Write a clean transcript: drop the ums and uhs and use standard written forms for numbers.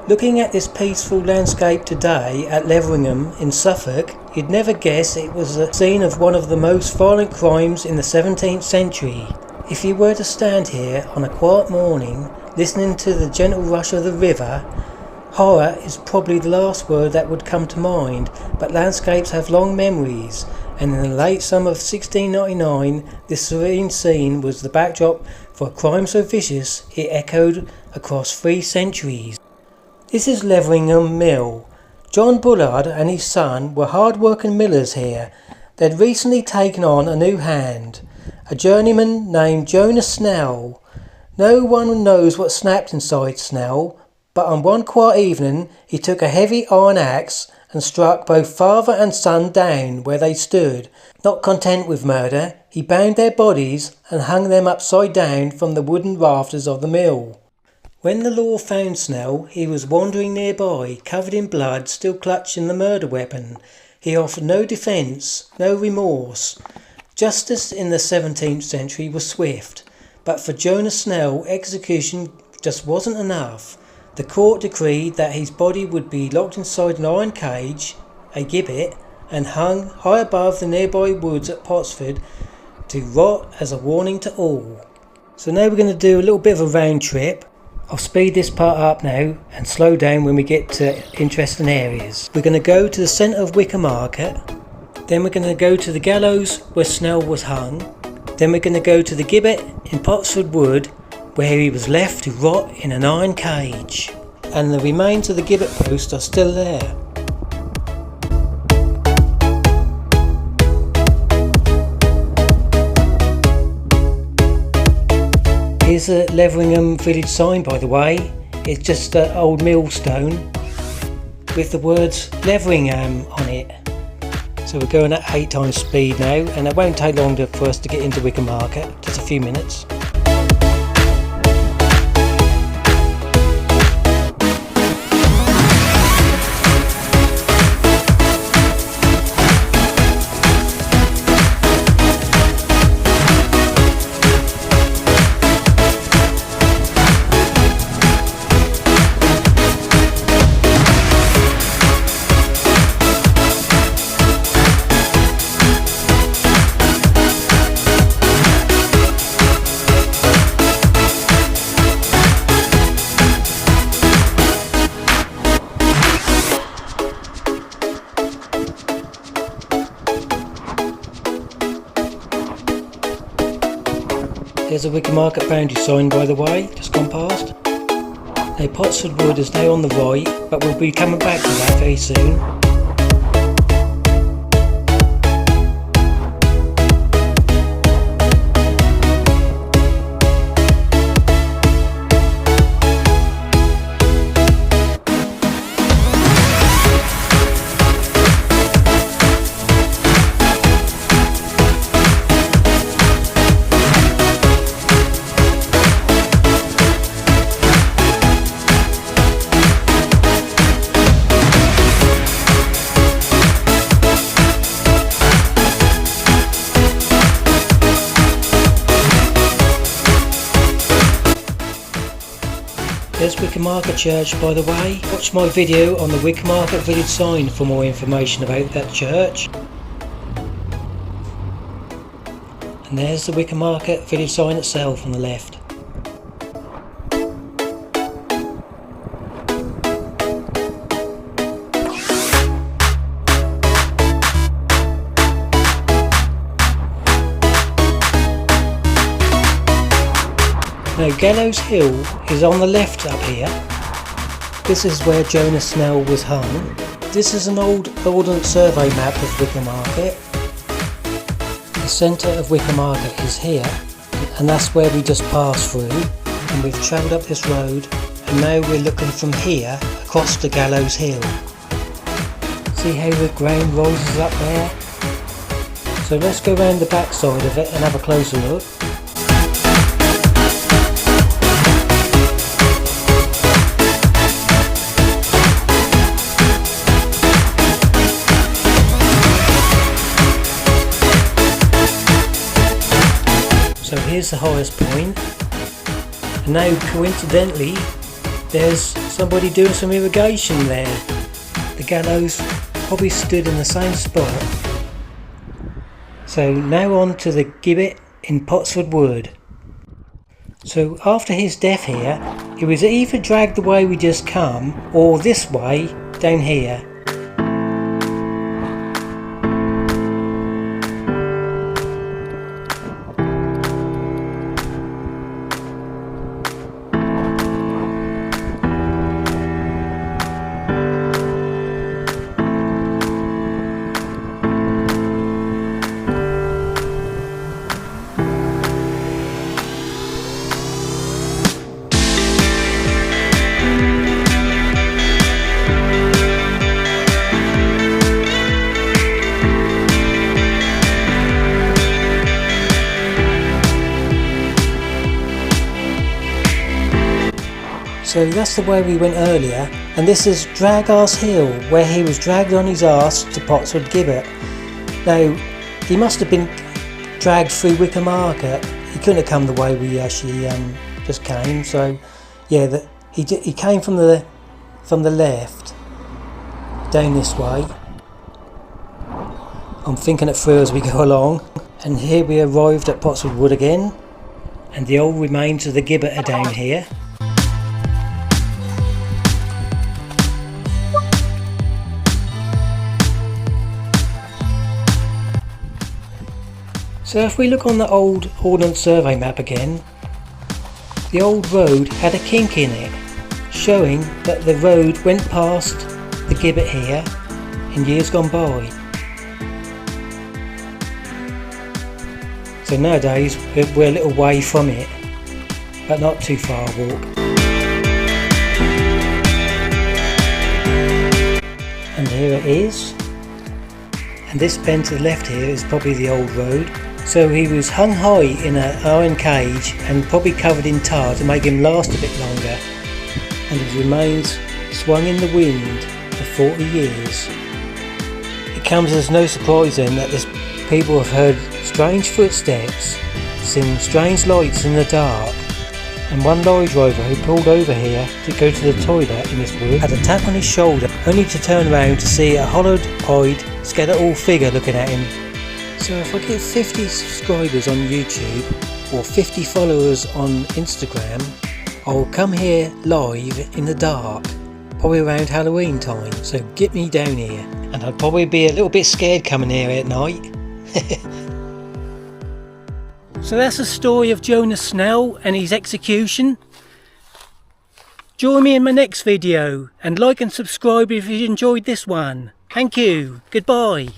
Looking at this peaceful landscape today at Leveringham in Suffolk, you'd never guess it was the scene of one of the most violent crimes in the 17th century. If you were to stand here on a quiet morning, listening to the gentle rush of the river, horror is probably the last word that would come to mind, but landscapes have long memories, and in the late summer of 1699, this serene scene was the backdrop for a crime so vicious it echoed across 3 centuries. This is Leveringham Mill. John Bullard and his son were hard-working millers here. They'd recently taken on a new hand, a journeyman named Jonas Snell. No one knows what snapped inside Snell, but on one quiet evening he took a heavy iron axe and struck both father and son down where they stood. Not content with murder, he bound their bodies and hung them upside down from the wooden rafters of the mill. When the law found Snell, he was wandering nearby, covered in blood, still clutching the murder weapon. He offered no defence, no remorse. Justice in the 17th century was swift, but for Jonas Snell, execution just wasn't enough. The court decreed that his body would be locked inside an iron cage, a gibbet, and hung high above the nearby woods at Potsford to rot as a warning to all. So now we're going to do a little bit of a round trip. I'll speed this part up now and slow down when we get to interesting areas. We're going to go to the centre of Wickham Market, then we're going to go to the gallows where Snell was hung, then we're going to go to the gibbet in Potsford Wood where he was left to rot in an iron cage, and the remains of the gibbet post are still there. Here's a Leveringham village sign, by the way. It's just an old millstone with the words Leveringham on it. So we're going at 8 times speed now, and it won't take long for us to get into Wickham Market, just a few minutes. There's a Wickham Market boundary sign, by the way, just gone past. Now Potsford Wood is now on the right, but we'll be coming back to that very soon. There's Wickham Market Church, by the way. Watch my video on the Wickham Market village sign for more information about that church. And there's the Wickham Market village sign itself on the left. Now Gallows Hill is on the left up here. This is where Jonas Snell was hung. This is an old Ordnance Survey map of Wickham Market. The centre of Wickham Market is here, and that's where we just passed through, and we've travelled up this road, and now we're looking from here across the Gallows Hill. See how the ground rises up there? So let's go round the back side of it and have a closer look. So here's the highest point, and now coincidentally there's somebody doing some irrigation there. The gallows probably stood in the same spot. So now on to the gibbet in Potsford Wood. So after his death here, he was either dragged the way we just come, or this way, down here. So that's the way we went earlier, and this is Drag Arse Hill, where he was dragged on his arse to Potsford Gibbet. Now, he must have been dragged through Wickham Market. He couldn't have come the way we actually just came. So, yeah, he came from the left down this way. I'm thinking it through as we go along, and here we arrived at Potsford Wood again, and the old remains of the gibbet are down here. So if we look on the old Ordnance Survey map again, the old road had a kink in it, showing that the road went past the gibbet here in years gone by. So nowadays we're a little way from it, but not too far a walk. And here it is. And this bend to the left here is probably the old road. So he was hung high in an iron cage and probably covered in tar to make him last a bit longer, and his remains swung in the wind for 40 years. It comes as no surprise then that people have heard strange footsteps, seen strange lights in the dark, and one lorry driver who pulled over here to go to the toilet in this wood had a tap on his shoulder, only to turn around to see a hollowed-eyed skeletal figure looking at him. So if I get 50 subscribers on YouTube or 50 followers on Instagram, I'll come here live in the dark, probably around Halloween time. So get me down here, and I'd probably be a little bit scared coming here at night. So that's the story of Jonas Snell and his execution. Join me in my next video, and like and subscribe if you enjoyed this one. Thank you. Goodbye.